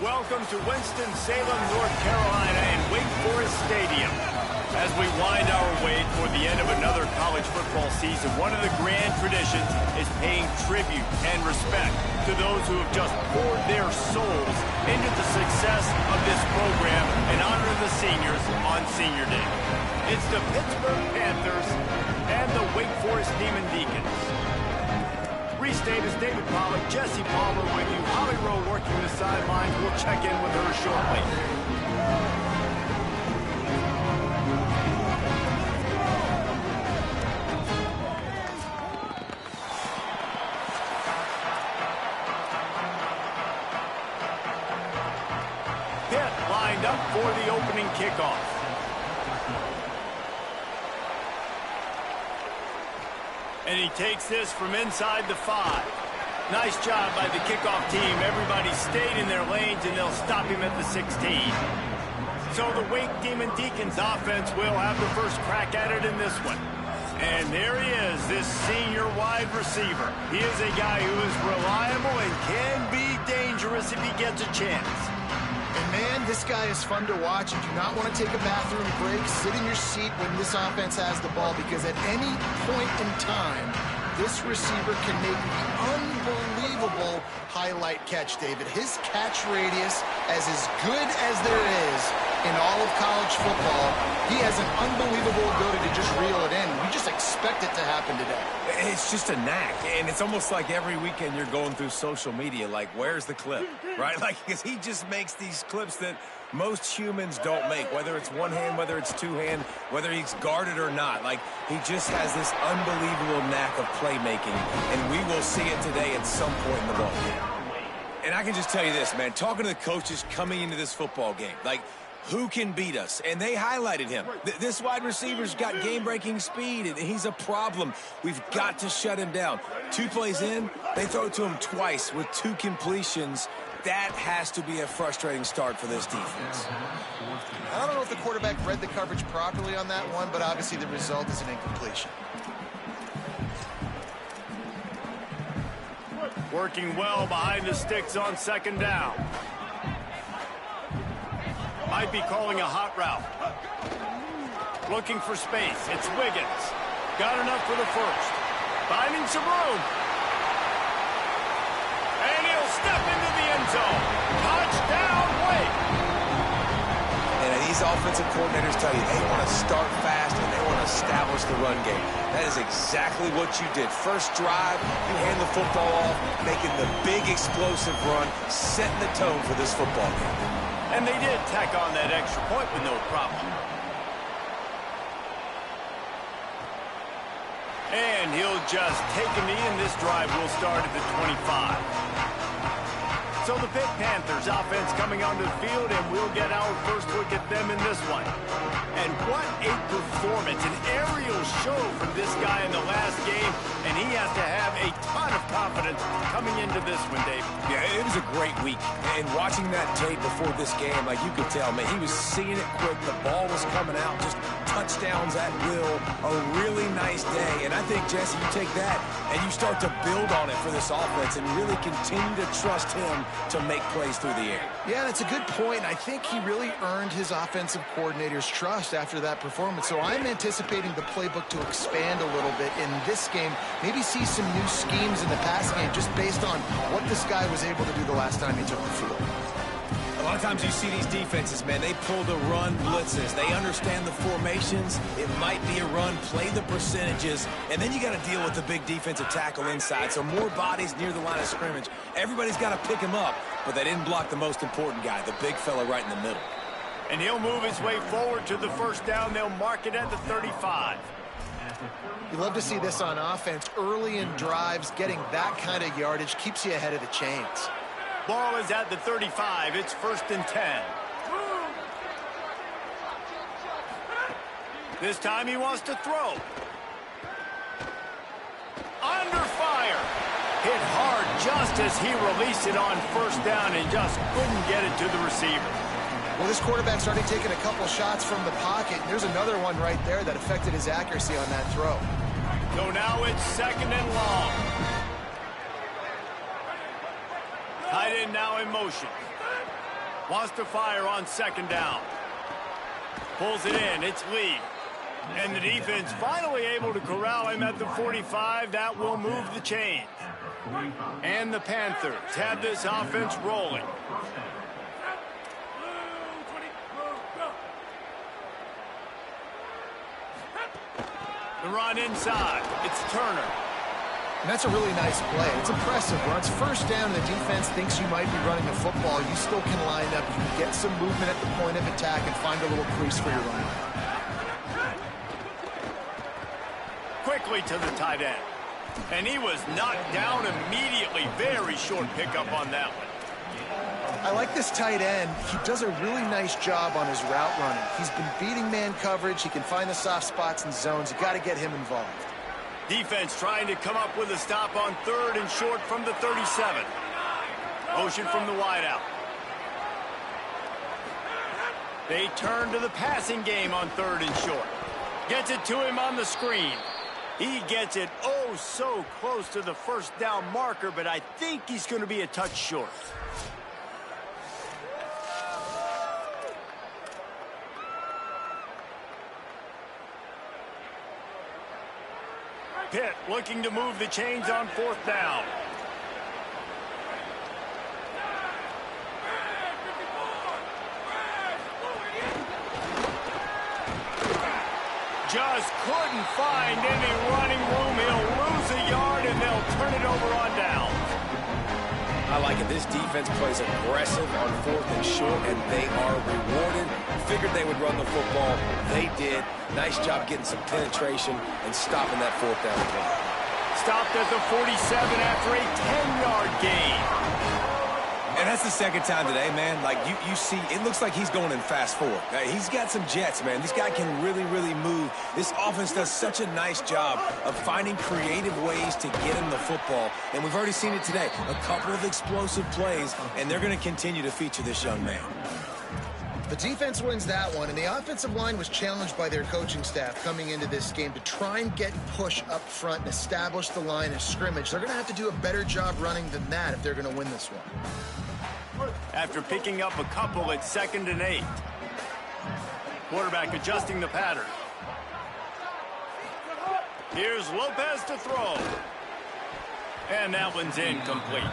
welcome to Winston-Salem, North Carolina and Wake Forest Stadium. As we wind our way toward the end of another college football season, one of the grand traditions is paying tribute and respect to those who have just poured their souls into the success of this program and honor the seniors on Senior Day. It's the Pittsburgh Panthers and the Wake Forest Demon Deacons. State is David Pollack, Jesse Palmer with you. Holly Rowe working the sidelines. We'll check in with her shortly. Pitt lined up for the opening kickoff. And he takes this from inside the 5. Nice job by the kickoff team. Everybody stayed in their lanes, and they'll stop him at the 16. So the Wake Demon Deacons offense will have the first crack at it in this one. And there he is, this senior wide receiver. He is a guy who is reliable and can be dangerous if he gets a chance. And man, this guy is fun to watch. You do not want to take a bathroom break. Sit in your seat when this offense has the ball, because at any point in time, this receiver can make the unbelievable highlight catch, David. His catch radius is as good as there is in all of college football. He has an unbelievable ability to just reel it in. We just expect it to happen today. It's just a knack, and it's almost like every weekend you're going through social media, like, where's the clip, right? Like, because he just makes these clips that most humans don't make, whether it's one hand, whether it's two hand, whether he's guarded or not. Like, he just has this unbelievable knack of playmaking, and we will see it today at some point in the ball game. And I can just tell you this, man, talking to the coaches coming into this football game, like, who can beat us? And they highlighted him. This wide receiver's got game-breaking speed, and he's a problem. We've got to shut him down. 2 plays in, they throw it to him twice with 2 completions. That has to be a frustrating start for this defense. I don't know if the quarterback read the coverage properly on that one, but obviously the result is an incompletion. Working well behind the sticks on second down. Might be calling a hot route. Looking for space. It's Wiggins. Got enough for the first. Finding some room. And he'll step into the end zone. Touchdown, Wake. And these offensive coordinators tell you they want to start fast and they want to establish the run game. That is exactly what you did. First drive, you hand the football off, making the big explosive run, setting the tone for this football game. And they did tack on that extra point with no problem. And he'll just take a knee, and this drive will start at the 25. So the Pitt Panthers offense coming onto the field, and we'll get our first look at them in this one. And what a performance, an aerial show from this guy in the last game, and he has to have a ton of confidence coming into this one, Dave. Yeah, it was a great week. And watching that tape before this game, like, you could tell, man, he was seeing it quick. The ball was coming out, just touchdowns at will. A really nice day. And I think, Jesse, you take that and you start to build on it for this offense and really continue to trust him to make plays through the air. Yeah, that's a good point. I think he really earned his offensive coordinator's trust after that performance. So I'm anticipating the playbook to expand a little bit in this game. Maybe see some new schemes in the pass game just based on what this guy was able to do the last time he took the field. A lot of times you see these defenses, man, they pull the run blitzes. They understand the formations. It might be a run, play the percentages, and then you got to deal with the big defensive tackle inside. So more bodies near the line of scrimmage. Everybody's got to pick him up, but they didn't block the most important guy, the big fella right in the middle. And he'll move his way forward to the first down. They'll mark it at the 35. You love to see this on offense. Early in drives, getting that kind of yardage keeps you ahead of the chains. Ball is at the 35. It's 1st and 10. This time he wants to throw. Under fire. Hit hard just as he released it on first down and just couldn't get it to the receiver. Well, this quarterback's already taken a couple shots from the pocket. There's another one right there that affected his accuracy on that throw. So now it's 2nd and long. Tight end now in motion. Wants to fire on second down. Pulls it in. It's Lee. And the defense finally able to corral him at the 45. That will move the chain. And the Panthers have this offense rolling. The run inside. It's Turner. And that's a really nice play. It's impressive. When it's first down and the defense thinks you might be running the football, you still can line up. You can get some movement at the point of attack and find a little crease for your run. Quickly to the tight end. And he was knocked down immediately. Very short pickup on that one. I like this tight end. He does a really nice job on his route running. He's been beating man coverage. He can find the soft spots and zones. You got to get him involved. Defense trying to come up with a stop on 3rd and short from the 37. Motion from the wideout. They turn to the passing game on 3rd and short. Gets it to him on the screen. He gets it oh so close to the first down marker, but I think he's going to be a touch short. Pitt looking to move the chains on 4th down. Just couldn't find any running room. He'll lose a yard, and they'll turn it over on down. I like it. This defense plays aggressive on 4th and short, and they are rewarded. Figured they would run the football. They did. Nice job getting some penetration and stopping that 4th down play. Stopped at the 47 after a 10-yard gain. And that's the second time today, man. Like, you see, it looks like he's going in fast forward. He's got some jets, man. This guy can really, really move. This offense does such a nice job of finding creative ways to get him the football. And we've already seen it today. A couple of explosive plays, and they're going to continue to feature this young man. The defense wins that one, and the offensive line was challenged by their coaching staff coming into this game to try and get push up front and establish the line of scrimmage. They're going to have to do a better job running than that if they're going to win this one. After picking up a couple at 2nd and 8. Quarterback adjusting the pattern. Here's Lopez to throw. And that one's incomplete.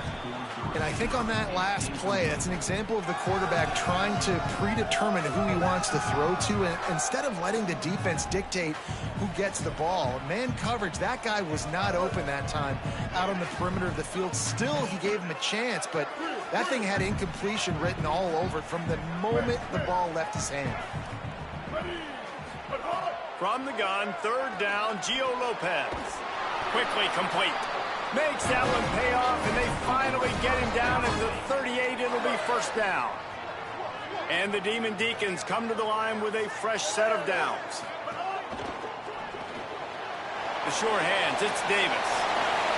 And I think on that last play, that's an example of the quarterback trying to predetermine who he wants to throw to, and instead of letting the defense dictate who gets the ball. Man coverage, that guy was not open that time out on the perimeter of the field. Still, he gave him a chance, but that thing had incompletion written all over it from the moment the ball left his hand. From the gun, 3rd down, Gio Lopez. Quickly complete. Makes that one pay off, and they finally get him down at the 38. It'll be 1st down. And the Demon Deacons come to the line with a fresh set of downs. The sure hands, it's Davis.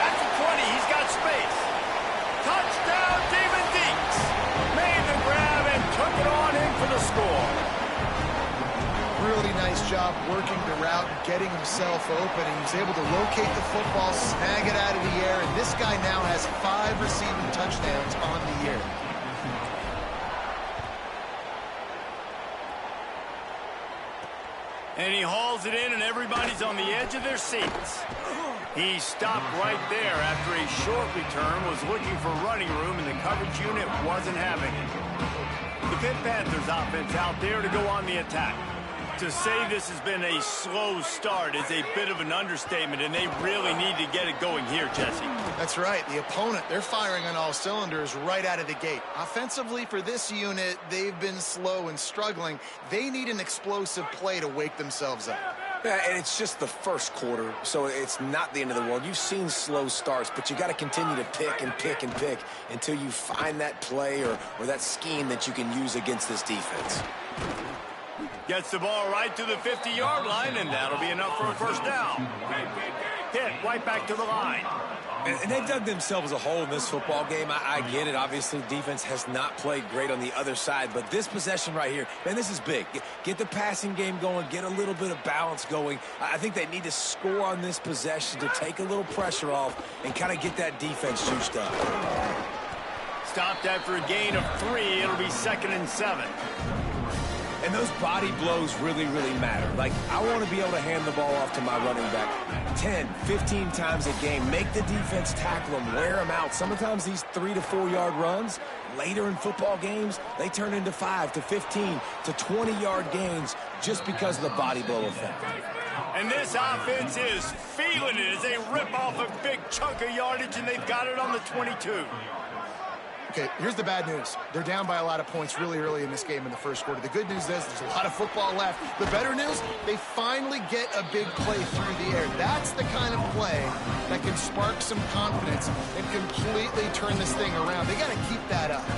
At the 20, he's got space. Touchdown, Demon Deacs. Made the grab and took it on in for the score. Really nice job working the route and getting himself open. And he was able to locate the football, snag it out of the air, and this guy now has 5 receiving touchdowns on the year. And he hauls it in, and everybody's on the edge of their seats. He stopped right there after a short return, was looking for running room, and the coverage unit wasn't having it. The Pitt Panthers offense out there to go on the attack. To say this has been a slow start is a bit of an understatement, and they really need to get it going here, Jesse. That's right. The opponent, they're firing on all cylinders right out of the gate. Offensively, for this unit, they've been slow and struggling. They need an explosive play to wake themselves up. Yeah, and it's just the first quarter, so it's not the end of the world. You've seen slow starts, but you got to continue to pick and pick and pick until you find that play or that scheme that you can use against this defense. Gets the ball right to the 50-yard line, and that'll be enough for a 1st down. Pitt right back to the line. And they've dug themselves a hole in this football game. I get it. Obviously, defense has not played great on the other side, but this possession right here, man, this is big. Get the passing game going, get a little bit of balance going. I think they need to score on this possession to take a little pressure off and kind of get that defense juiced up. stopped after a gain of 3. It'll be 2nd and 7. And those body blows really, really matter. Like, I want to be able to hand the ball off to my running back 10, 15 times a game. Make the defense tackle them, wear them out. Sometimes these 3 to 4 yard runs, later in football games, they turn into 5 to 15 to 20-yard gains just because of the body blow effect. And this offense is feeling it as they rip off a big chunk of yardage, and they've got it on the 22. Okay, here's the bad news. They're down by a lot of points really early in this game in the first quarter. The good news is there's a lot of football left. The better news, they finally get a big play through the air. That's the kind of play that can spark some confidence and completely turn this thing around. They got to keep that up.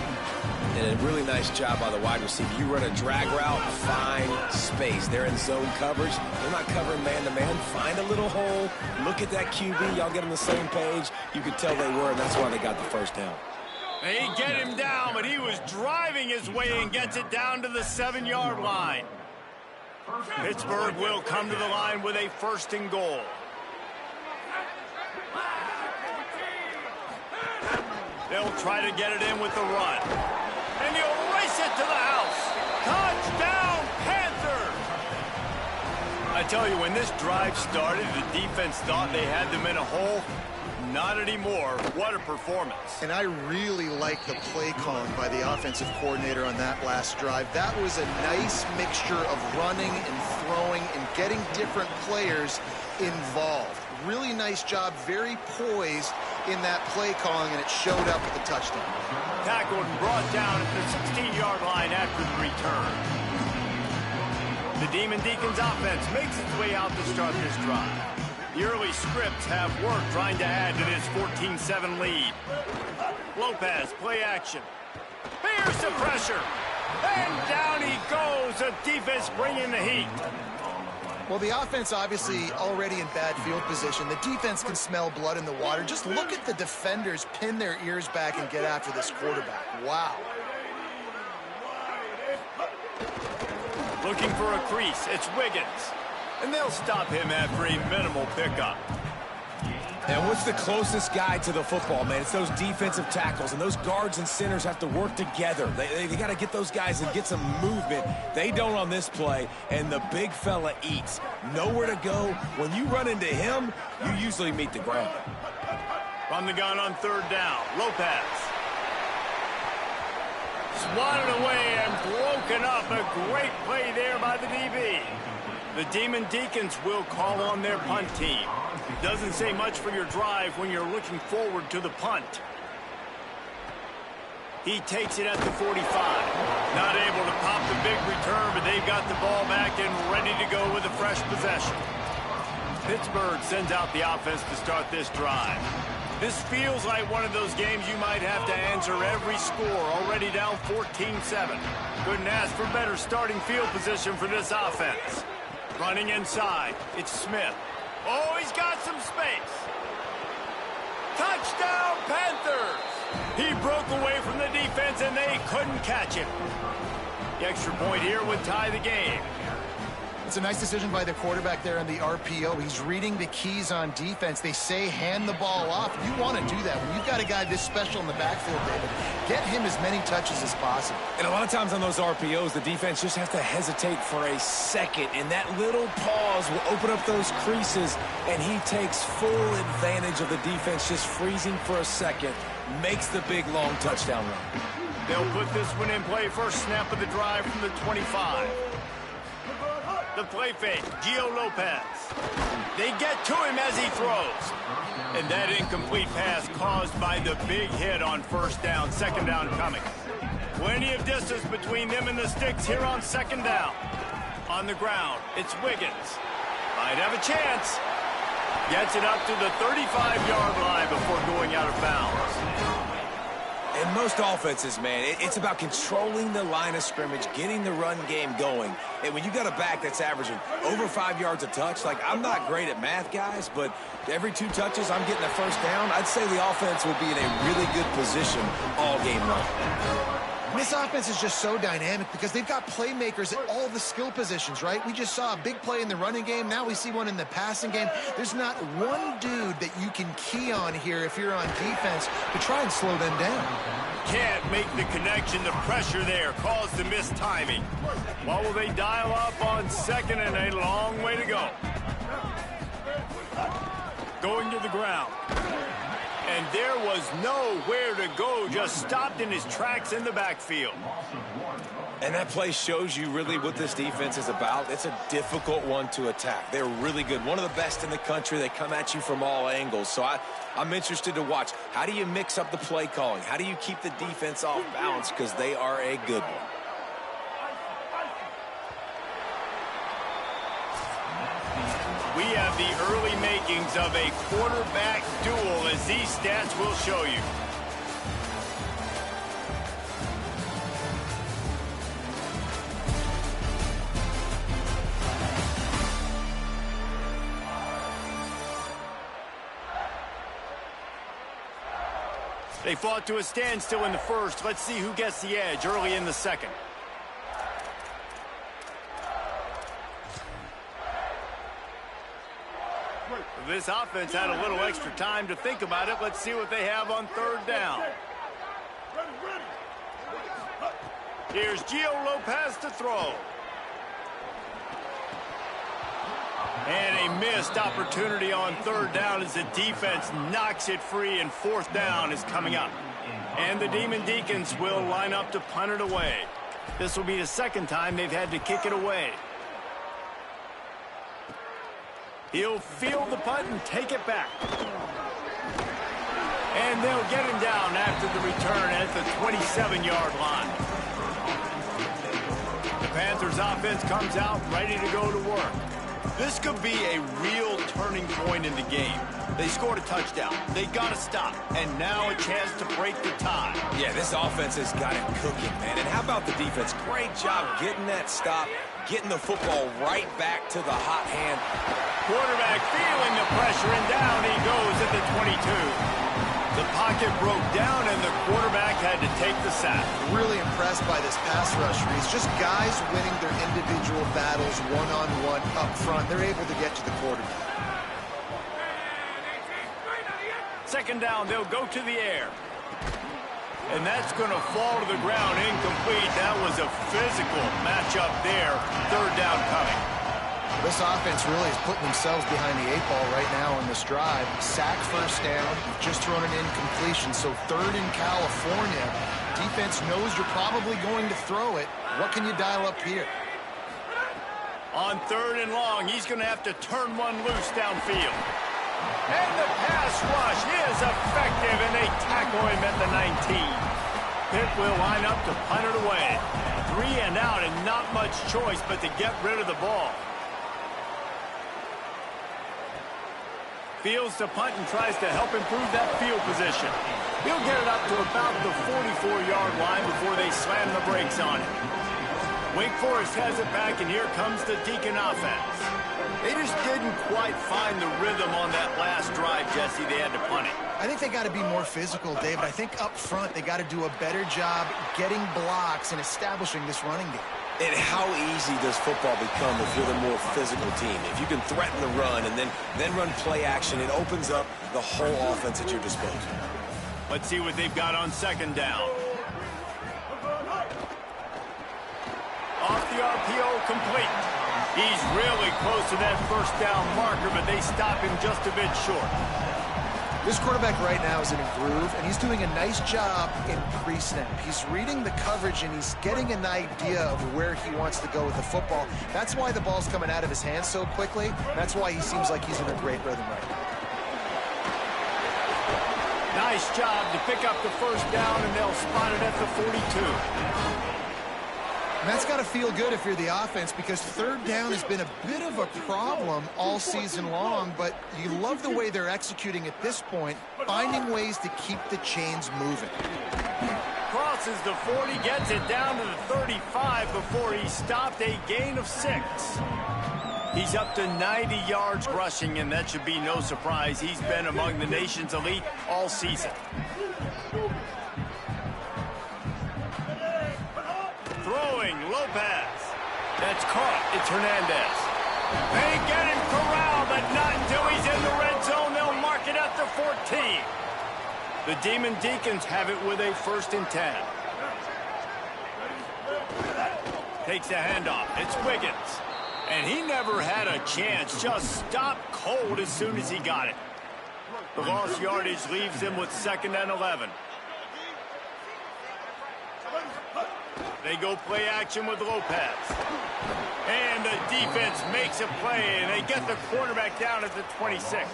And a really nice job by the wide receiver. You run a drag route, find space. They're in zone coverage. They're not covering man-to-man. Find a little hole. Look at that QB. Y'all get on the same page. You could tell they were, and that's why they got the first down. They get him down, but he was driving his way and gets it down to the 7-yard line. Pittsburgh will come to the line with a 1st and goal. They'll try to get it in with the run. And he'll race it to the house. Touchdown, Panthers! I tell you, when this drive started, the defense thought they had them in a hole. Not anymore. What a performance. And I really like the play calling by the offensive coordinator on that last drive. That was a nice mixture of running and throwing and getting different players involved. Really nice job, very poised in that play calling, and it showed up with the touchdown. Tackled and brought down at the 16-yard line after the return. The Demon Deacons offense makes its way out to start this drive. The early scripts have worked trying to add to this 14-7 lead. Lopez, play action. Here's the pressure. And down he goes. The defense bringing the heat. Well, the offense obviously already in bad field position. The defense can smell blood in the water. Just look at the defenders pin their ears back and get after this quarterback. Wow. Looking for a crease. It's Wiggins. And they'll stop him after a minimal pickup. And what's the closest guy to the football, man? It's those defensive tackles, and those guards and centers have to work together. They got to get those guys and get some movement. They don't on this play, and the big fella eats. Nowhere to go. When you run into him, you usually meet the ground. From the gun on 3rd down, Lopez. Swatted away and broken up. A great play there by the DB. The Demon Deacons will call on their punt team. Doesn't say much for your drive when you're looking forward to the punt. He takes it at the 45. Not able to pop the big return, but they've got the ball back and ready to go with a fresh possession. Pittsburgh sends out the offense to start this drive. This feels like one of those games you might have to answer every score, already down 14-7. Couldn't ask for better starting field position for this offense. Running inside, it's Smith. Oh, he's got some space. Touchdown, Panthers! He broke away from the defense, and they couldn't catch him. The extra point here would tie the game. It's a nice decision by the quarterback there in the RPO. He's reading the keys on defense. They say hand the ball off. You want to do that. When you've got a guy this special in the backfield, David, get him as many touches as possible. And a lot of times on those RPOs, the defense just has to hesitate for a second, and that little pause will open up those creases, and he takes full advantage of the defense just freezing for a second, makes the big, long touchdown run. They'll put this one in play first snap of the drive from the 25. The play fake, Gio Lopez. They get to him as he throws. And that incomplete pass caused by the big hit on 1st down, 2nd down coming. Plenty of distance between them and the sticks here on 2nd down. On the ground, it's Wiggins. Might have a chance. Gets it up to the 35-yard line before going out of bounds. In most offenses, man, it's about controlling the line of scrimmage, getting the run game going. And when you got a back that's averaging over 5 yards a touch, like, I'm not great at math, guys, but every 2 touches, I'm getting a 1st down. I'd say the offense will be in a really good position all game long. This offense is just so dynamic because they've got playmakers at all the skill positions, right? We just saw a big play in the running game. Now we see one in the passing game. There's not one dude that you can key on here if you're on defense to try and slow them down. can't make the connection. The pressure there caused the missed timing. What will they dial up on second, and a long way to go? Going to the ground. And there was nowhere to go, just stopped in his tracks in the backfield. And that play shows you really what this defense is about. It's a difficult one to attack. They're really good. One of the best in the country. They come at you from all angles. So I'm interested to watch. How do you mix up the play calling? How do you keep the defense off balance? Because they are a good one. We have the early makings of a quarterback duel, as these stats will show you. They fought to a standstill in the first. Let's see who gets the edge early in the second. This offense had a little extra time to think about it. Let's see what they have on third down. Here's Gio Lopez to throw. And a missed opportunity on third down as the defense knocks it free, and fourth down is coming up. And the Demon Deacons will line up to punt it away. This will be the second time they've had to kick it away. He'll field the punt and take it back. And they'll get him down after the return at the 27-yard line. The Panthers offense comes out ready to go to work. This could be a real turning point in the game. They scored a touchdown. They got to stop. And now a chance to break the tie. Yeah, this offense has got it cooking, man. And how about the defense? Great job getting that stop, getting the football right back to the hot hand. Quarterback feeling the pressure, and down he goes at the 22. The pocket broke down, and the quarterback had to take the sack. Really impressed by this pass rush. It's just guys winning their individual battles one-on-one up front. They're able to get to the quarterback. Second down, they'll go to the air. And that's going to fall to the ground, incomplete. That was a physical matchup there. Third down coming. This offense really is putting themselves behind the 8 ball right now on this drive. Sack first down, just thrown an incompletion. So third in California. Defense knows you're probably going to throw it. What can you dial up here? On third and long, he's going to have to turn one loose downfield. And the pass rush is effective, and they tackle him at the 19. Pitt will line up to punt it away. 3 and out, and not much choice but to get rid of the ball. Fields to punt and tries to help improve that field position. He'll get it up to about the 44-yard line before they slam the brakes on it. Wake Forest has it back, and here comes the Deacon offense. They just didn't quite find the rhythm on that last drive, Jesse. They had to punt it. I think they got to be more physical, David. I think up front they got to do a better job getting blocks and establishing this running game. And how easy does football become if you're the more physical team? If you can threaten the run and then run play action, it opens up the whole offense at your disposal. Let's see what they've got on second down. Off the RPO, complete. He's really close to that first down marker, but they stop him just a bit short. This quarterback right now is in a groove, and he's doing a nice job in pre-snap. He's reading the coverage, and he's getting an idea of where he wants to go with the football. That's why the ball's coming out of his hands so quickly. That's why he seems like he's in a great rhythm right now. Nice job to pick up the first down, and they'll spot it at the 42. And that's got to feel good if you're the offense, because third down has been a bit of a problem all season long, but you love the way they're executing at this point, finding ways to keep the chains moving. Crosses the 40, gets it down to the 35 before he stopped, a gain of 6. He's up to 90 yards rushing, and that should be no surprise. He's been among the nation's elite all season. Throwing, Lopez. That's caught. It's Hernandez. They get him corralled, but not until he's in the red zone. They'll mark it at the 14. The Demon Deacons have it with a 1st and 10. Takes a handoff. It's Wiggins. And he never had a chance. Just stopped cold as soon as he got it. The lost yardage leaves him with 2nd and 11. They go play action with Lopez. And the defense makes a play, and they get the quarterback down at the 26.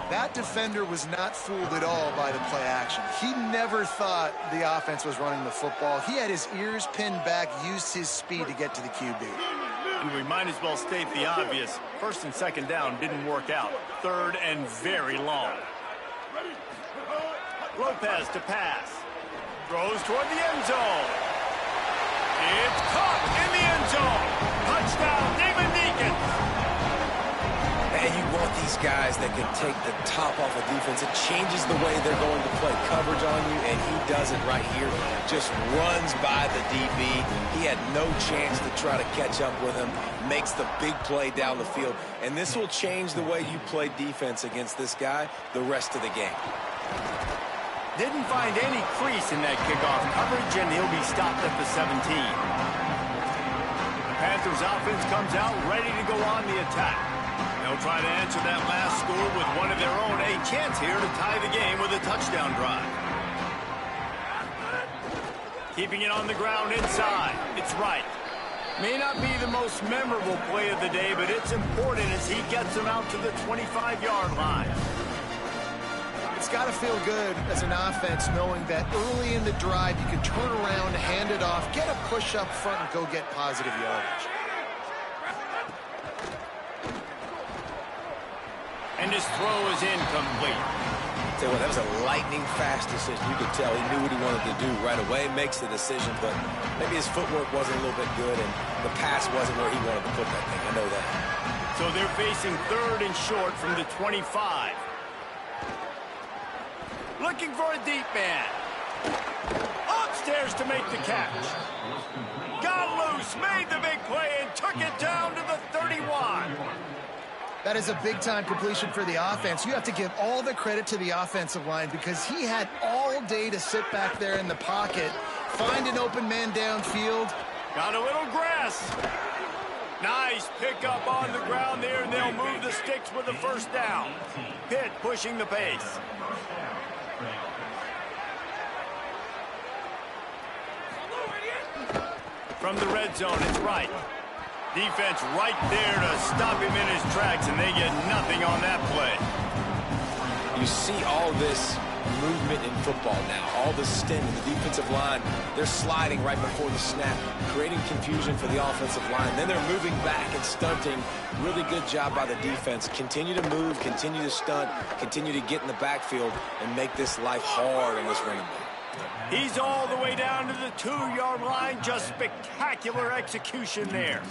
That defender was not fooled at all by the play action. He never thought the offense was running the football. He had his ears pinned back, used his speed to get to the QB. And we might as well state the obvious. 1st and 2nd down didn't work out. 3rd and very long. Lopez to pass. Throws toward the end zone. It's caught in the end zone. Touchdown, Demon Deacons. And you want these guys that can take the top off of defense. It changes the way they're going to play coverage on you, and he does it right here. Just runs by the DB. He had no chance to try to catch up with him. Makes the big play down the field. And this will change the way you play defense against this guy the rest of the game. Didn't find any crease in that kickoff coverage, and he'll be stopped at the 17. The Panthers offense comes out ready to go on the attack. They'll try to answer that last score with one of their own. A chance here to tie the game with a touchdown drive. Keeping it on the ground inside. It's right. May not be the most memorable play of the day, but it's important as he gets them out to the 25-yard line. It's got to feel good as an offense knowing that early in the drive you can turn around, hand it off, get a push up front, and go get positive yardage. And his throw is incomplete. Tell you what, that was a lightning-fast decision. You could tell he knew what he wanted to do right away, makes the decision, but maybe his footwork wasn't a little bit good, and the pass wasn't where he wanted to put that thing. I know that. So they're facing 3rd and short from the 25. Looking for a deep man. Upstairs to make the catch. Got loose, made the big play, and took it down to the 31. That is a big-time completion for the offense. You have to give all the credit to the offensive line because he had all day to sit back there in the pocket, find an open man downfield. Got a little grass. Nice pickup on the ground there, and they'll move the sticks with the 1st down. Pitt pushing the pace. From the red zone, it's right. Defense right there to stop him in his tracks, and they get nothing on that play. You see all this movement in football now, all the stint in the defensive line. They're sliding right before the snap, creating confusion for the offensive line. Then they're moving back and stunting. Really good job by the defense. Continue to move, continue to stunt, continue to get in the backfield, and make this life hard on this running back. He's all the way down to the 2-yard line. Just spectacular execution there.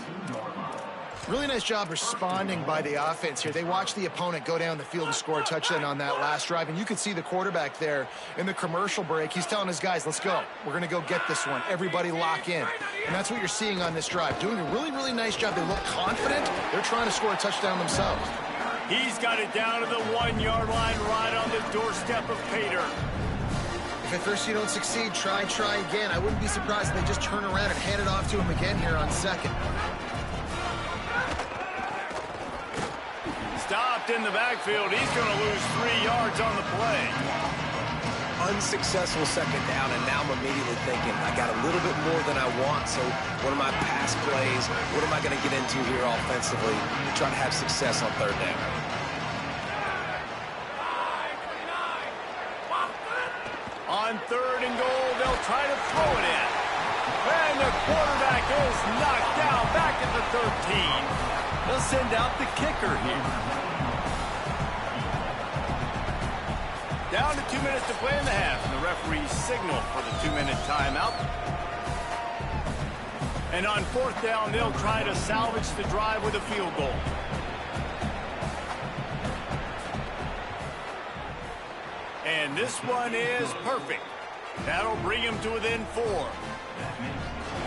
Really nice job responding by the offense here. They watched the opponent go down the field and score a touchdown on that last drive. And you could see the quarterback there in the commercial break. He's telling his guys, let's go. We're going to go get this one. Everybody lock in. And that's what you're seeing on this drive. Doing a really, really nice job. They look confident. They're trying to score a touchdown themselves. He's got it down to the 1-yard line right on the doorstep of Pater. If at first you don't succeed, try again. I wouldn't be surprised if they just turn around and hand it off to him again here on 2nd. Stopped in the backfield. He's going to lose 3 yards on the play. Unsuccessful 2nd down, and now I'm immediately thinking, I got a little bit more than I want, so what are my pass plays? What am I going to get into here offensively to try to have success on 3rd down? On 3rd and goal, they'll try to throw it in. And the quarterback is knocked down back at the 13. They'll send out the kicker here. Down to 2 minutes to play in the half. And the referees signal for the 2-minute timeout. And on 4th down, they'll try to salvage the drive with a field goal. And this one is perfect. That'll bring him to within 4.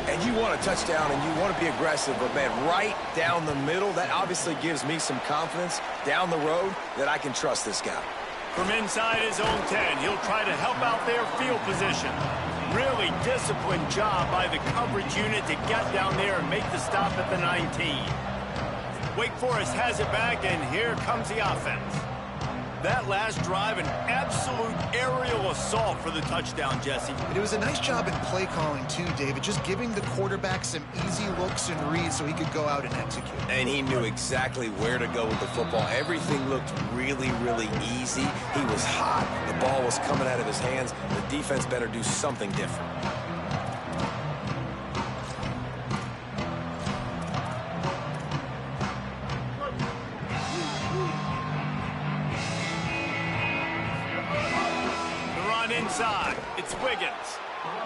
And you want a touchdown and you want to be aggressive, but man, right down the middle, that obviously gives me some confidence down the road that I can trust this guy. From inside his own 10, he'll try to help out their field position. Really disciplined job by the coverage unit to get down there and make the stop at the 19. Wake Forest has it back, and here comes the offense. That last drive, an absolute aerial assault for the touchdown, Jesse. It was a nice job in play calling, too, David, just giving the quarterback some easy looks and reads so he could go out and execute. And he knew exactly where to go with the football. Everything looked really, really easy. He was hot. The ball was coming out of his hands. The defense better do something different. Inside, it's Wiggins.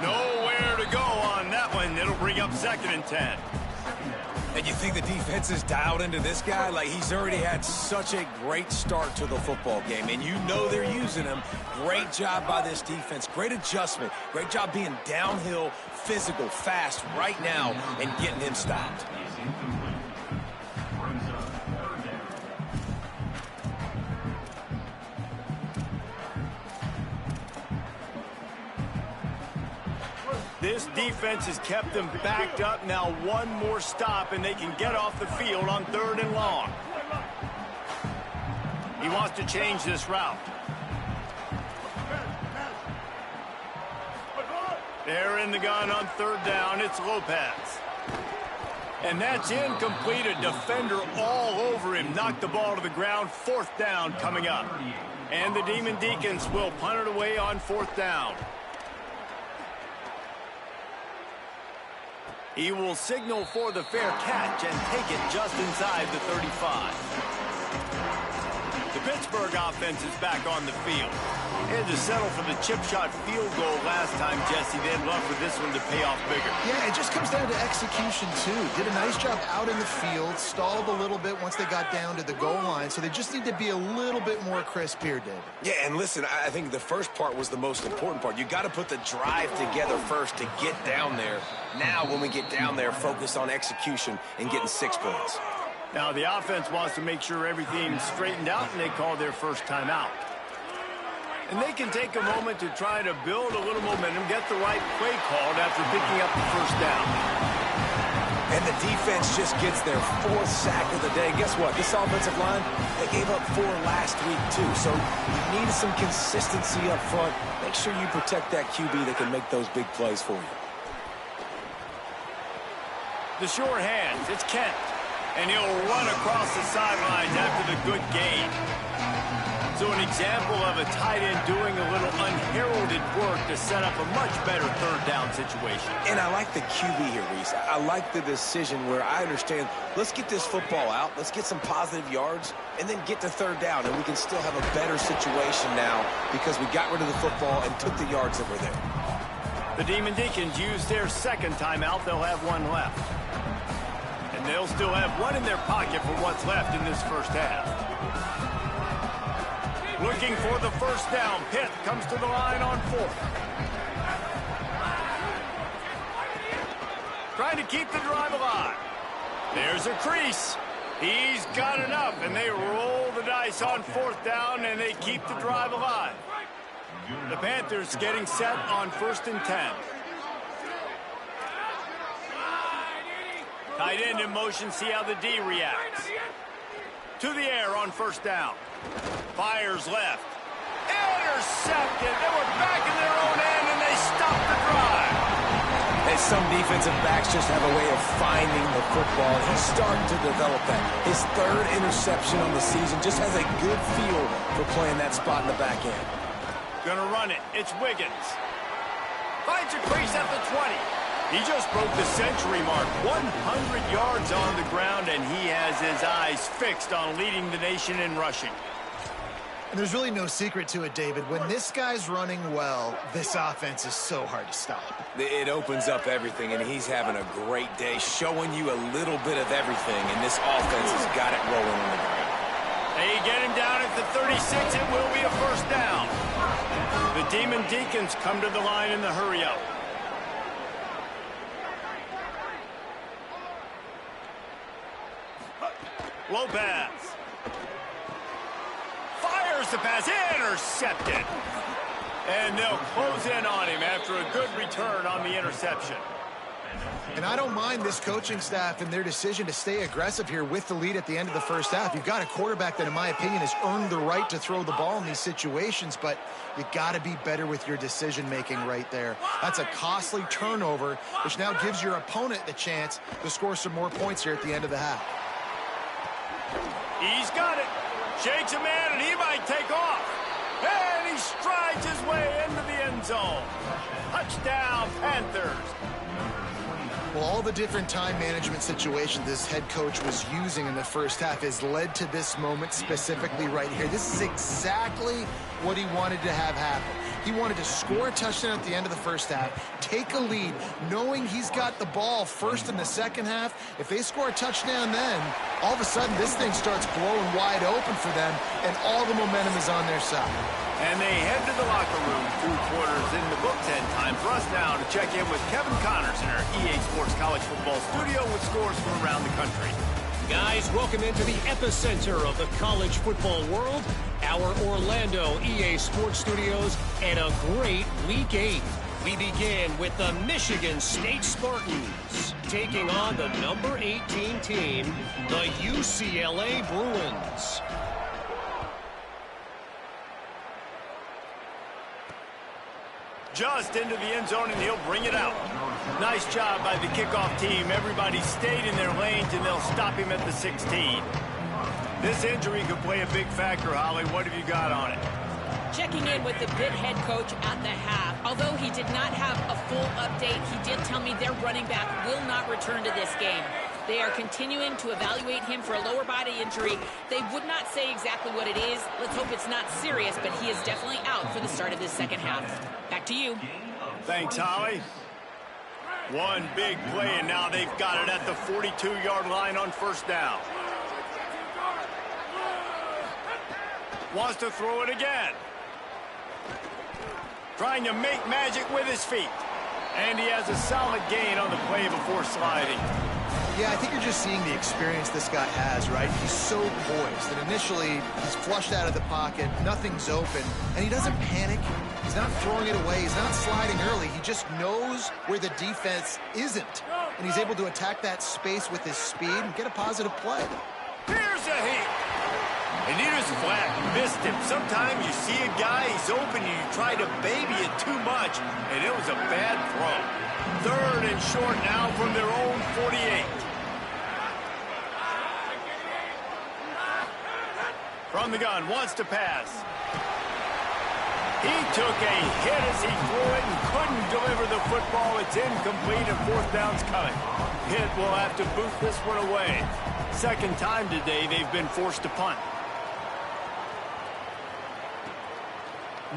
Nowhere to go on that one. It'll bring up 2nd and 10. And you think the defense is dialed into this guy? Like, he's already had such a great start to the football game, and you know they're using him. Great job by this defense. Great adjustment. Great job being downhill, physical, fast right now, and getting him stopped. This defense has kept them backed up. Now one more stop, and they can get off the field on 3rd and long. He wants to change this route. They're in the gun on 3rd down. It's Lopez. And that's incomplete. A defender all over him. Knocked the ball to the ground. 4th down coming up. And the Demon Deacons will punt it away on 4th down. He will signal for the fair catch and take it just inside the 35. The Pittsburgh offense is back on the field. They had to settle for the chip shot field goal last time, Jesse. They'd love for this one to pay off bigger. Yeah, it just comes down to execution, too. Did a nice job out in the field, stalled a little bit once they got down to the goal line, so they just need to be a little bit more crisp here, David. Yeah, and listen, I think the first part was the most important part. You got to put the drive together first to get down there. Now, when we get down there, focus on execution and getting 6 points. Now, the offense wants to make sure everything's straightened out, and they call their first timeout. And they can take a moment to try to build a little momentum, get the right play called after picking up the 1st down. And the defense just gets their 4th sack of the day. Guess what? This offensive line, they gave up 4 last week, too. So you need some consistency up front. Make sure you protect that QB that can make those big plays for you. The short hands, it's Kent. And he'll run across the sidelines after the good gain. So an example of a tight end doing a little unheralded work to set up a much better 3rd down situation. And I like the QB here, Reese. I like the decision where I understand, let's get this football out, let's get some positive yards, and then get to 3rd down, and we can still have a better situation now because we got rid of the football and took the yards that were there. The Demon Deacons use their 2nd timeout. They'll have 1 left. And they'll still have 1 in their pocket for what's left in this 1st half. Looking for the 1st down. Pitt comes to the line on 4th. Trying to keep the drive alive. There's a crease. He's got enough, and they roll the dice on 4th down, and they keep the drive alive. The Panthers getting set on 1st and 10. Tight end in motion, see how the D reacts. To the air on 1st down. Fires left. Intercepted. They were back in their own end, and they stopped the drive. And some defensive backs just have a way of finding the football. He's starting to develop that. His 3rd interception on the season, just has a good feel for playing that spot in the back end. Gonna run it. It's Wiggins. Finds a crease at the 20. He just broke the century mark. 100 yards on the ground, and he has his eyes fixed on leading the nation in rushing. And there's really no secret to it, David. When this guy's running well, this offense is so hard to stop. It opens up everything, and he's having a great day, showing you a little bit of everything, and this offense has got it rolling on the ground. They get him down at the 36. It will be a 1st down. The Demon Deacons come to the line in the hurry-up. Lopez. Fires the pass, intercepted. And they'll close in on him after a good return on the interception. And I don't mind this coaching staff and their decision to stay aggressive here with the lead at the end of the first half. You've got a quarterback that, in my opinion, has earned the right to throw the ball in these situations, but you got to be better with your decision-making right there. That's a costly turnover, which now gives your opponent the chance to score some more points here at the end of the half. He's got it. Shakes a man, and he might take off. And he strides his way into the end zone. Touchdown, Panthers. Well, all the different time management situations this head coach was using in the first half has led to this moment specifically right here. This is exactly what he wanted to have happen. He wanted to score a touchdown at the end of the first half, take a lead, knowing he's got the ball first in the second half. If they score a touchdown then, all of a sudden this thing starts blowing wide open for them, and all the momentum is on their side. And they head to the locker room, 2 quarters in the books, and time for us now to check in with Kevin Connors in our EA Sports College Football studio with scores from around the country. Guys, welcome into the epicenter of the college football world, our Orlando EA Sports Studios, and a great Week 8. We begin with the Michigan State Spartans taking on the number 18 team, the UCLA Bruins. Just into the end zone, and he'll bring it out. Nice job by the kickoff team. Everybody stayed in their lanes, and they'll stop him at the 16. This injury could play a big factor, Holly. What have you got on it? Checking in with the Pitt head coach at the half. Although he did not have a full update, he did tell me their running back will not return to this game. They are continuing to evaluate him for a lower body injury. They would not say exactly what it is. Let's hope it's not serious, but he is definitely out for the start of this second half. Back to you. Thanks, Holly. One big play, and now they've got it at the 42-yard line on first down. Wants to throw it again. Trying to make magic with his feet. And he has a solid gain on the play before sliding. Yeah, I think you're just seeing the experience this guy has, right? He's so poised that initially he's flushed out of the pocket, nothing's open, and he doesn't panic. He's not throwing it away. He's not sliding early. He just knows where the defense isn't, and he's able to attack that space with his speed and get a positive play. Here's a hit. And he just flat missed him. Sometimes you see a guy, he's open, and you try to baby it too much, and it was a bad throw. 3rd and short now from their own 48. From the gun, wants to pass. He took a hit as he threw it and couldn't deliver the football. It's incomplete and 4th down's coming. Pitt will have to boot this one away. Second time today they've been forced to punt.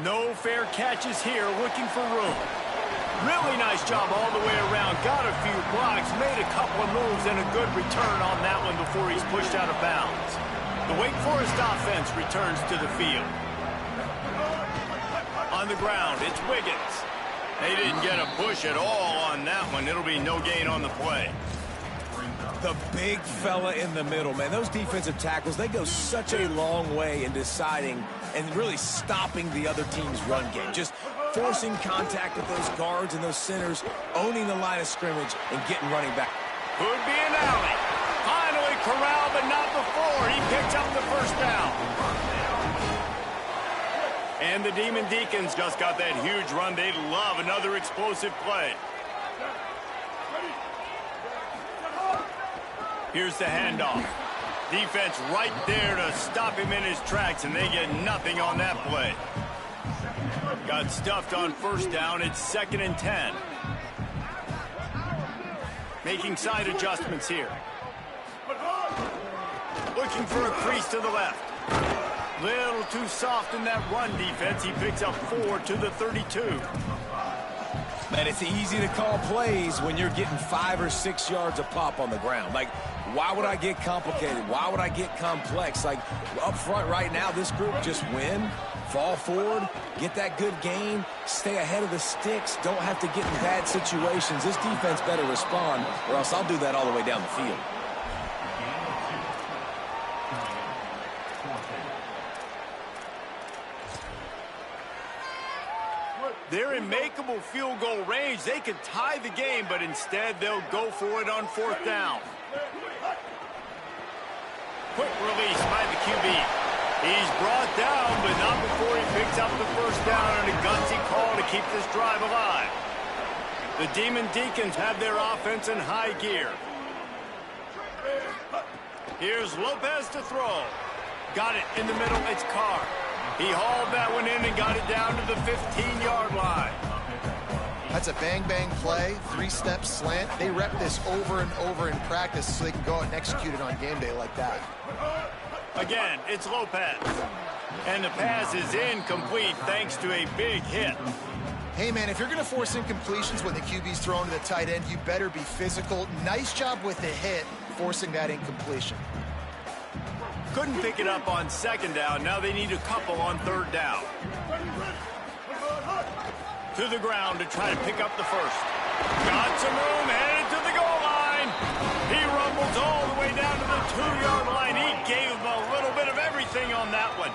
No fair catches here, looking for room. Really nice job all the way around. Got a few blocks, made a couple of moves, and a good return on that one before he's pushed out of bounds. The Wake Forest offense returns to the field. On the ground, it's Wiggins. They didn't get a push at all on that one. It'll be no gain on the play. The big fella in the middle, man. Those defensive tackles, they go such a long way in deciding and really stopping the other team's run game. Just forcing contact with those guards and those centers, owning the line of scrimmage, and getting running back. Could be an alley. Finally corralled, but not before. He picks up the first down. And the Demon Deacons just got that huge run. They'd love another explosive play. Here's the handoff. Defense right there to stop him in his tracks, and they get nothing on that play. Got stuffed on first down. It's 2nd and 10. Making side adjustments here. Looking for a crease to the left. Little too soft in that run defense. He picks up 4 to the 32. Man, it's easy to call plays when you're getting 5 or 6 yards a pop on the ground. Like, why would I get complicated? Why would I get complex? Like, up front right now, this group just win, fall forward, get that good gain, stay ahead of the sticks, don't have to get in bad situations. This defense better respond, or else I'll do that all the way down the field. They're in makeable field goal range. They could tie the game, but instead they'll go for it on 4th down. Quick release by the QB. He's brought down, but not before he picks up the 1st down and a gutsy call to keep this drive alive. The Demon Deacons have their offense in high gear. Here's Lopez to throw. Got it in the middle. It's Carr. He hauled that one in and got it down to the 15-yard line. That's a bang-bang play, 3-step slant. They rep this over and over in practice so they can go out and execute it on game day like that. Again, it's Lopez. And the pass is incomplete thanks to a big hit. Hey, man, if you're going to force incompletions when the QB's thrown to the tight end, you better be physical. Nice job with the hit, forcing that incompletion. Couldn't pick it up on 2nd down. Now they need a couple on 3rd down. To the ground to try to pick up the 1st. Got some room, headed to the goal line. He rumbles all the way down to the 2-yard line. He gave him a little bit of everything on that one.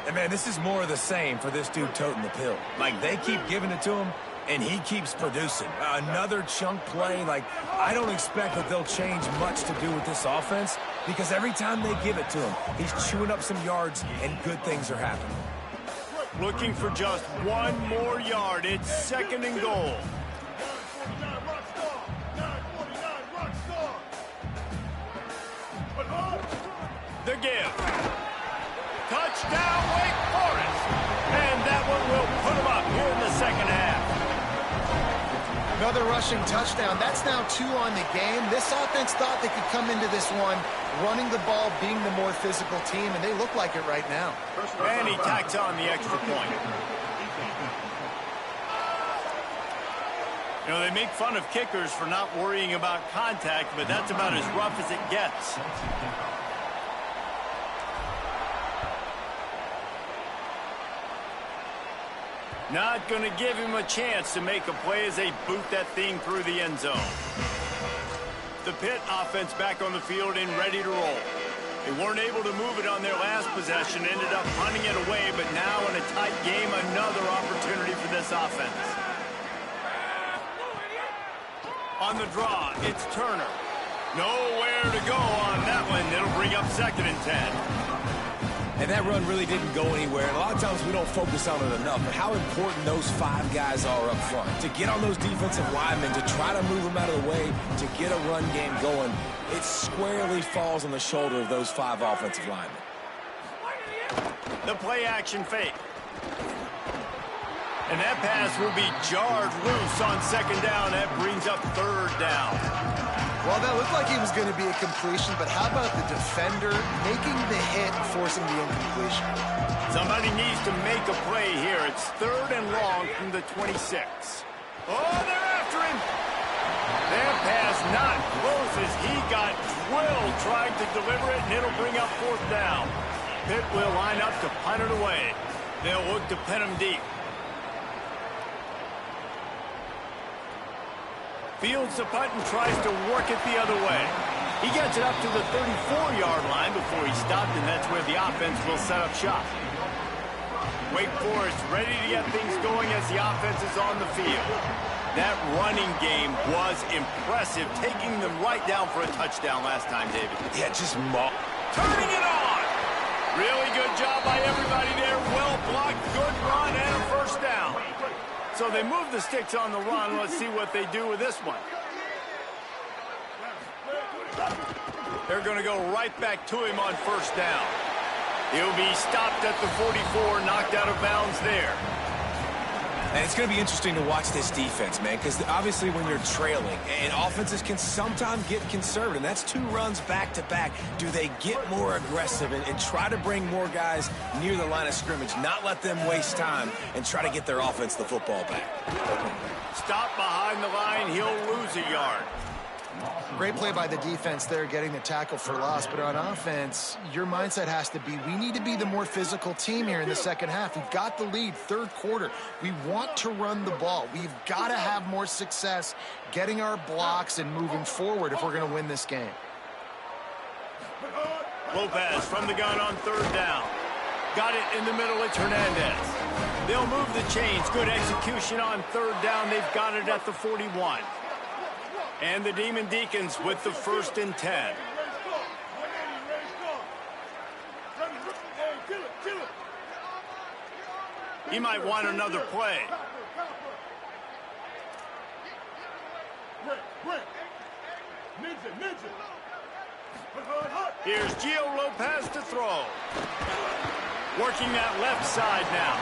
And, man, this is more of the same for this dude toting the pill. Like, they keep giving it to him, and he keeps producing. Another chunk play. Like, I don't expect that they'll change much to do with this offense because every time they give it to him, he's chewing up some yards, and good things are happening. Looking for just 1 more yard. It's 2nd and goal. The give. Touchdown, Wake Forest. And that one will put them up here in the 2nd half. Another rushing touchdown. That's now 2 on the game. This offense thought they could come into this one running the ball, being the more physical team, and they look like it right now. And he tacks on the extra point. You know, they make fun of kickers for not worrying about contact, but that's about as rough as it gets. Not going to give him a chance to make a play as they boot that thing through the end zone. The Pitt offense back on the field and ready to roll. They weren't able to move it on their last possession, ended up punting it away, but now in a tight game, another opportunity for this offense. On the draw, it's Turner. Nowhere to go on that one. It'll bring up 2nd and 10. And that run really didn't go anywhere. And a lot of times we don't focus on it enough, but how important those 5 guys are up front. To get on those defensive linemen, to try to move them out of the way, to get a run game going, it squarely falls on the shoulder of those 5 offensive linemen. The play action fake. And that pass will be jarred loose on 2nd down. That brings up 3rd down. Well, that looked like he was going to be a completion, but how about the defender making the hit, forcing the incompletion? Somebody needs to make a play here. It's 3rd and long from the 26. Oh, they're after him. That pass not close as he got drilled trying to deliver it, and it'll bring up 4th down. Pitt will line up to punt it away. They'll look to pin him deep. Fields the punt and tries to work it the other way. He gets it up to the 34-yard line before he stopped, and that's where the offense will set up shop. Wake Forest ready to get things going as the offense is on the field. That running game was impressive, taking them right down for a touchdown last time, David. Yeah, just turning it on. Really good job by everybody there. Well blocked, good run, and a 1st down. So they move the sticks on the run. Let's see what they do with this one. They're going to go right back to him on 1st down. He'll be stopped at the 44, knocked out of bounds there. And it's going to be interesting to watch this defense, man, because obviously when you're trailing, and offenses can sometimes get conservative, and that's 2 runs back-to-back. Do they get more aggressive and try to bring more guys near the line of scrimmage, not let them waste time, and try to get their offense the football back? Stop behind the line, he'll lose a yard. Great play by the defense there, getting the tackle for loss. But on offense, your mindset has to be, we need to be the more physical team here in the 2nd half. We've got the lead, 3rd quarter. We want to run the ball. We've got to have more success getting our blocks and moving forward if we're going to win this game. Lopez from the gun on 3rd down. Got it in the middle. It's Hernandez. They'll move the chains. Good execution on third down. They've got it at the 41. And the Demon Deacons with the 1st and 10. He might want another play. Here's Gio Lopez to throw. Working that left side now.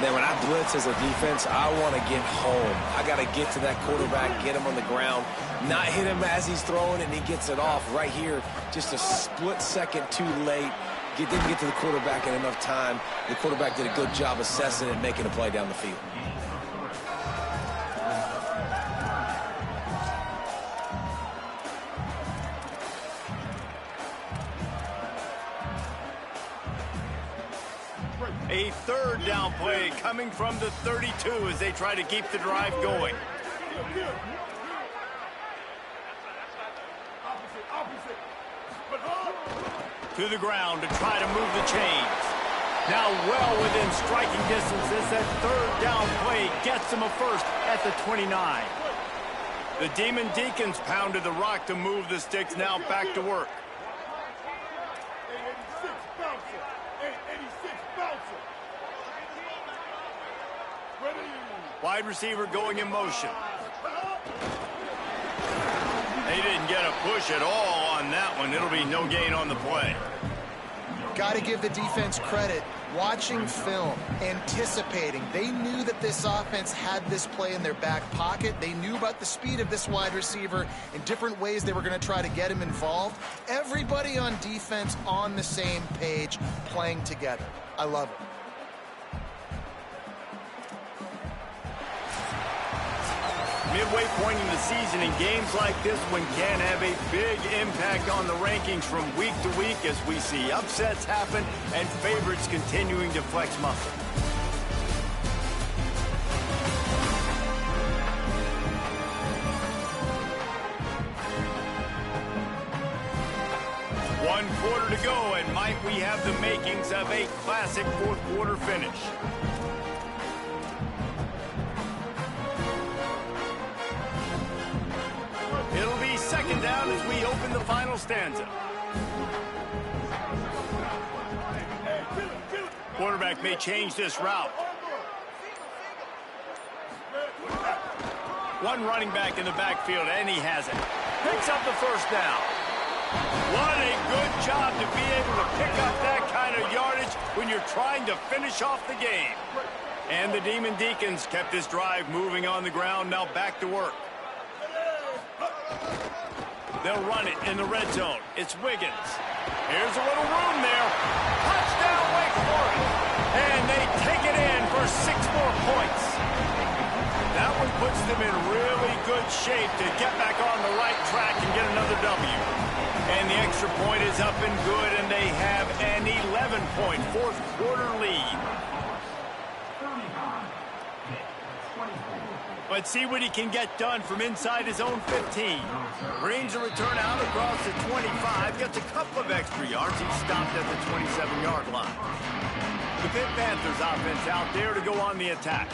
Man, when I blitz as a defense, I want to get home. I got to get to that quarterback, get him on the ground, not hit him as he's throwing, and he gets it off right here. Just a split second too late. Didn't get to the quarterback in enough time. The quarterback did a good job assessing it and making a play down the field. A 3rd down play coming from the 32 as they try to keep the drive going. To the ground to try to move the chains. Now well within striking distance as that 3rd down play gets them a 1st at the 29. The Demon Deacons pounded the rock to move the sticks. Now back to work. Wide receiver going in motion. They didn't get a push at all on that one. It'll be no gain on the play. Got to give the defense credit. Watching film, anticipating. They knew that this offense had this play in their back pocket. They knew about the speed of this wide receiver in different ways they were going to try to get him involved. Everybody on defense on the same page, playing together. I love it. Midway point in the season, and games like this one can have a big impact on the rankings from week to week as we see upsets happen and favorites continuing to flex muscle. One quarter to go, and might we have the makings of a classic 4th quarter finish. It'll be 2nd down as we open the final stanza. Quarterback may change this route. One running back in the backfield, and he has it. Picks up the 1st down. What a good job to be able to pick up that kind of yardage when you're trying to finish off the game. And the Demon Deacons kept this drive moving on the ground. Now back to work. They'll run it in the red zone. It's Wiggins. Here's a little room there. Touchdown, Wake Forest. And they take it in for 6 more points. That one puts them in really good shape to get back on the right track and get another W. And the extra point is up and good, and they have an 11-point 4th quarter lead. Let's see what he can get done from inside his own 15. Brings a return out across the 25. Gets a couple of extra yards. He stopped at the 27-yard line. The Pitt Panthers offense out there to go on the attack.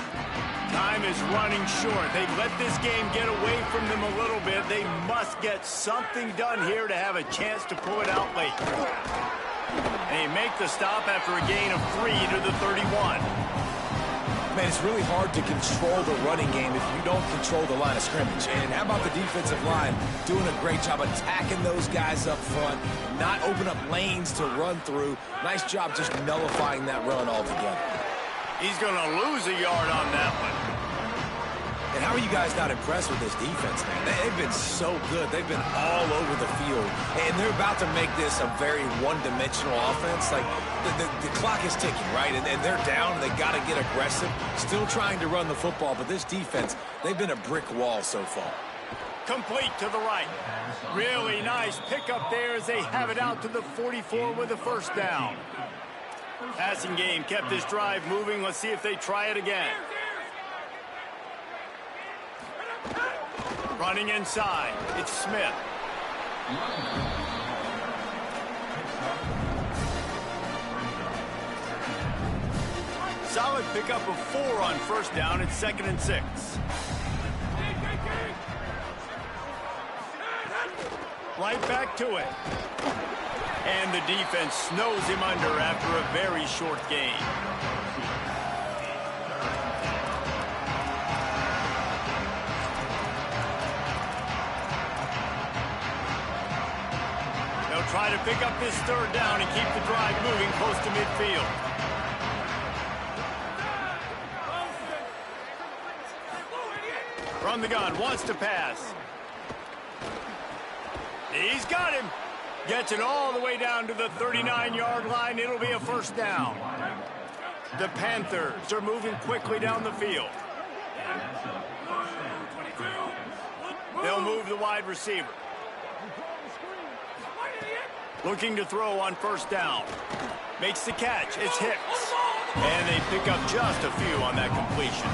Time is running short. They've let this game get away from them a little bit. They must get something done here to have a chance to pull it out late. And they make the stop after a gain of 3 to the 31. Man, it's really hard to control the running game if you don't control the line of scrimmage. And how about the defensive line doing a great job attacking those guys up front, not open up lanes to run through. Nice job just nullifying that run altogether. He's going to lose a yard on that one. And how are you guys not impressed with this defense, man? They've been so good. They've been all over the field. And they're about to make this a very one-dimensional offense. Like, the clock is ticking, right? And they're down. They got to get aggressive. Still trying to run the football. But this defense, they've been a brick wall so far. Complete to the right. Really nice pickup there as they have it out to the 44 with a 1st down. Passing game kept this drive moving. Let's see if they try it again. Running inside, it's Smith. Solid pickup of 4 on first down at 2nd and 6. Right back to it. And the defense snows him under after a very short gain. They'll try to pick up this 3rd down and keep the drive moving close to midfield. From the gun, wants to pass. He's got him. Gets it all the way down to the 39-yard line. It'll be a first down. The Panthers are moving quickly down the field. They'll move the wide receiver. Looking to throw on first down. Makes the catch. It's Hicks. And they pick up just a few on that completion.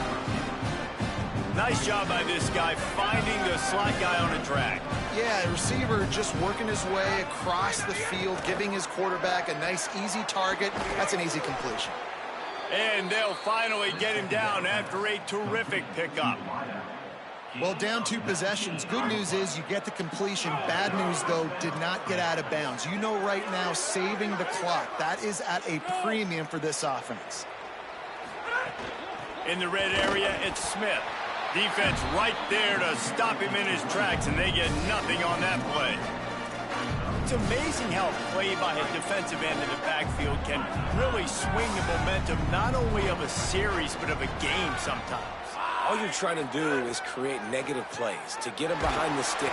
Nice job by this guy finding the slot guy on a drag. Yeah, the receiver just working his way across the field, giving his quarterback a nice, easy target. That's an easy completion. And they'll finally get him down after a terrific pickup. Well, down 2 possessions. Good news is you get the completion. Bad news, though, did not get out of bounds. You know right now, saving the clock. That is at a premium for this offense. In the red area, it's Smith. Defense right there to stop him in his tracks, and they get nothing on that play. It's amazing how a play by a defensive end in the backfield can really swing the momentum not only of a series, but of a game sometimes. All you're trying to do is create negative plays to get him behind the stick.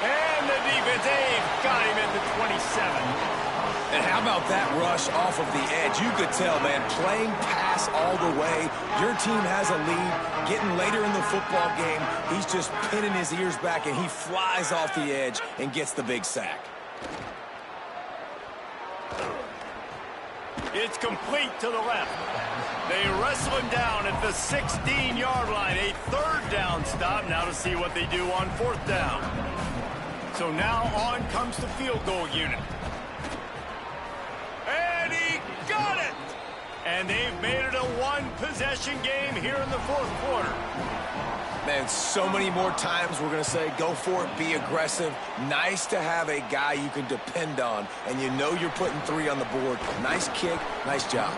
And the defense, they've got him at the 27. And how about that rush off of the edge? You could tell, man, playing pass all the way. Your team has a lead. Getting later in the football game, he's just pinning his ears back, and he flies off the edge and gets the big sack. It's complete to the left. They wrestle him down at the 16-yard line. A 3rd down stop. Now to see what they do on 4th down. So now on comes the field goal unit. And he got it! And they've made it a 1-possession game here in the 4th quarter. Man, so many more times we're going to say, go for it, be aggressive. Nice to have a guy you can depend on, and you know you're putting 3 on the board. Nice kick, nice job.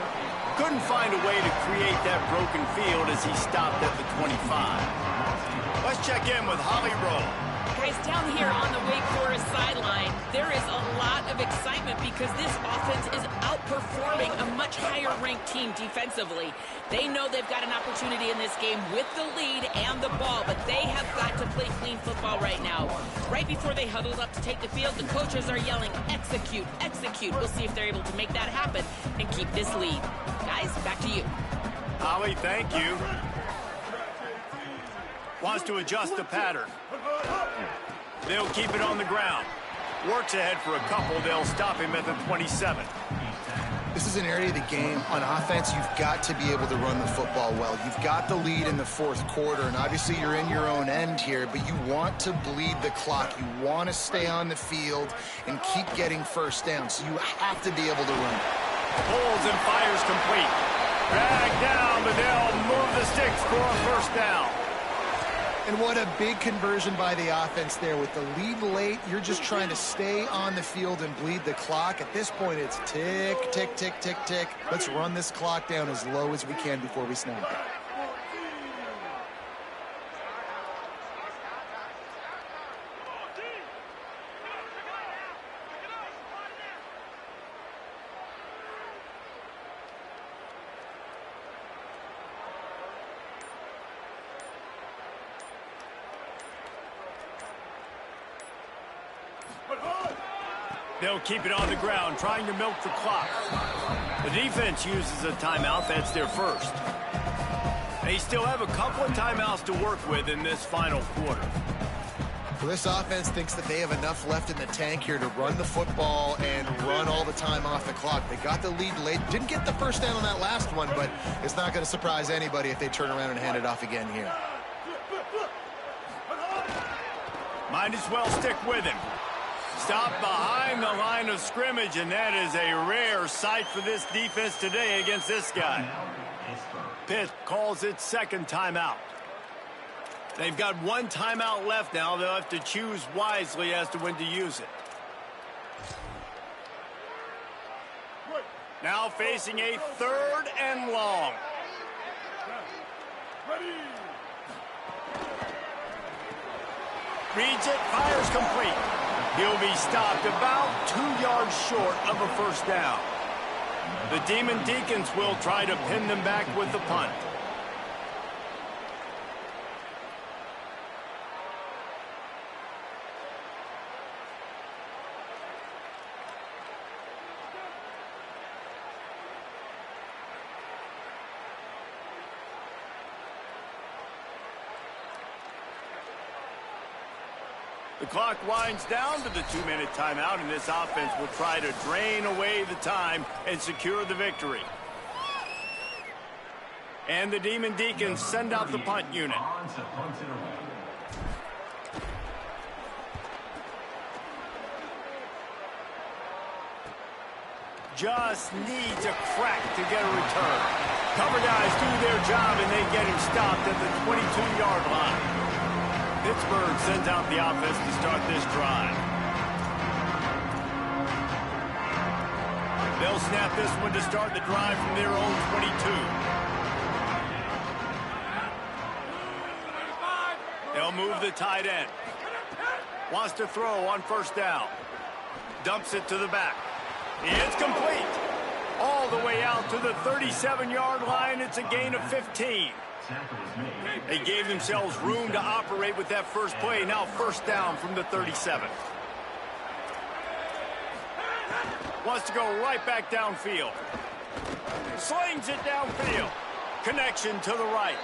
Couldn't find a way to create that broken field as he stopped at the 25. Let's check in with Holly Rowe. Guys, down here on the Wake Forest sideline, there is a lot of excitement because this offense is outperforming a much higher-ranked team defensively. They know they've got an opportunity in this game with the lead and the ball, but they have got to play clean football right now. Right before they huddled up to take the field, the coaches are yelling, execute, execute. We'll see if they're able to make that happen and keep this lead. Guys, back to you. Holly, thank you. Wants to adjust the pattern. They'll keep it on the ground. Works ahead for a couple. They'll stop him at the 27. This is an area of the game. On offense, you've got to be able to run the football well. You've got the lead in the 4th quarter, and obviously you're in your own end here, but you want to bleed the clock. You want to stay on the field and keep getting first down, so you have to be able to run. Pulls and fires complete. Drag down, but they'll move the sticks for a first down. And what a big conversion by the offense there. With the lead late, you're just trying to stay on the field and bleed the clock. At this point, it's tick, tick, tick, tick, tick. Let's run this clock down as low as we can before we snap it. They'll keep it on the ground, trying to milk the clock. The defense uses a timeout. That's their first. They still have a couple of timeouts to work with in this final quarter. Well, this offense thinks that they have enough left in the tank here to run the football and run all the time off the clock. They got the lead late. Didn't get the first down on that last one, but it's not going to surprise anybody if they turn around and hand it off again here. Might as well stick with him. Stopped behind the line of scrimmage, and that is a rare sight for this defense today against this guy. Pitt calls it second timeout. They've got one timeout left now. They'll have to choose wisely as to when to use it. Now facing a 3rd and long. Reads it, fires complete. He'll be stopped about 2 yards short of a first down. The Demon Deacons will try to pin them back with the punt. The clock winds down to the 2-minute timeout, and this offense will try to drain away the time and secure the victory. And the Demon Deacons send out the punt unit. Just needs a crack to get a return. Cover guys do their job, and they get him stopped at the 22-yard line. Pittsburgh sends out the offense to start this drive. They'll snap this one to start the drive from their own 22. They'll move the tight end. Wants to throw on first down. Dumps it to the back. It's complete. All the way out to the 37-yard line. It's a gain of 15. They gave themselves room to operate with that first play. Now first down from the 37. Wants to go right back downfield. Slings it downfield. Connection to the right.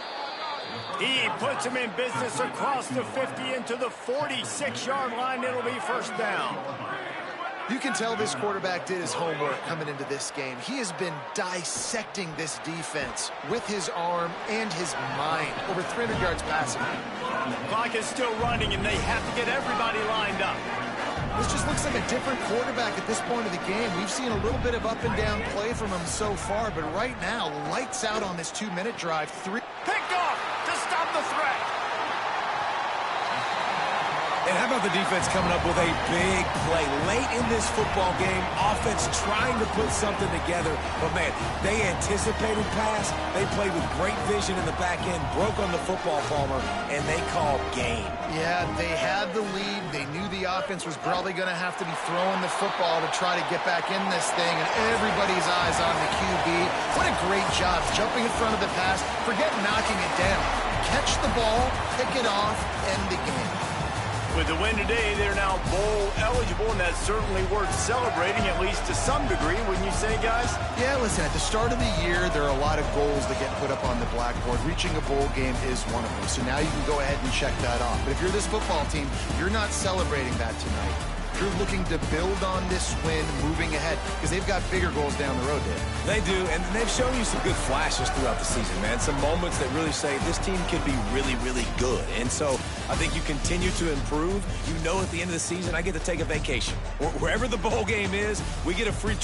He puts him in business across the 50 into the 46-yard line. It'll be first down. You can tell this quarterback did his homework coming into this game. He has been dissecting this defense with his arm and his mind. Over 300 yards passing. The clock is still running, and they have to get everybody lined up. This just looks like a different quarterback at this point of the game. We've seen a little bit of up and down play from him so far, but right now, lights out on this 2-minute drive. Picked off to stop the threat. And how about the defense coming up with a big play late in this football game? Offense trying to put something together. But, man, they anticipated pass. They played with great vision in the back end, broke on the football, Palmer, and they called game. Yeah, they had the lead. They knew the offense was probably going to have to be throwing the football to try to get back in this thing, and everybody's eyes on the QB. What a great job jumping in front of the pass. Forget knocking it down. Catch the ball, pick it off, end the game. With the win today, they're now bowl eligible, and that's certainly worth celebrating, at least to some degree, wouldn't you say, guys? Yeah, listen, at the start of the year, there are a lot of goals that get put up on the blackboard. Reaching a bowl game is one of them. So now you can go ahead and check that off. But if you're this football team, you're not celebrating that tonight. You're looking to build on this win moving ahead because they've got bigger goals down the road, Dave. They do, and they've shown you some good flashes throughout the season, man. Some moments that really say this team could be really, really good. And so I think you continue to improve. You know at the end of the season, I get to take a vacation. Wherever the bowl game is, we get a free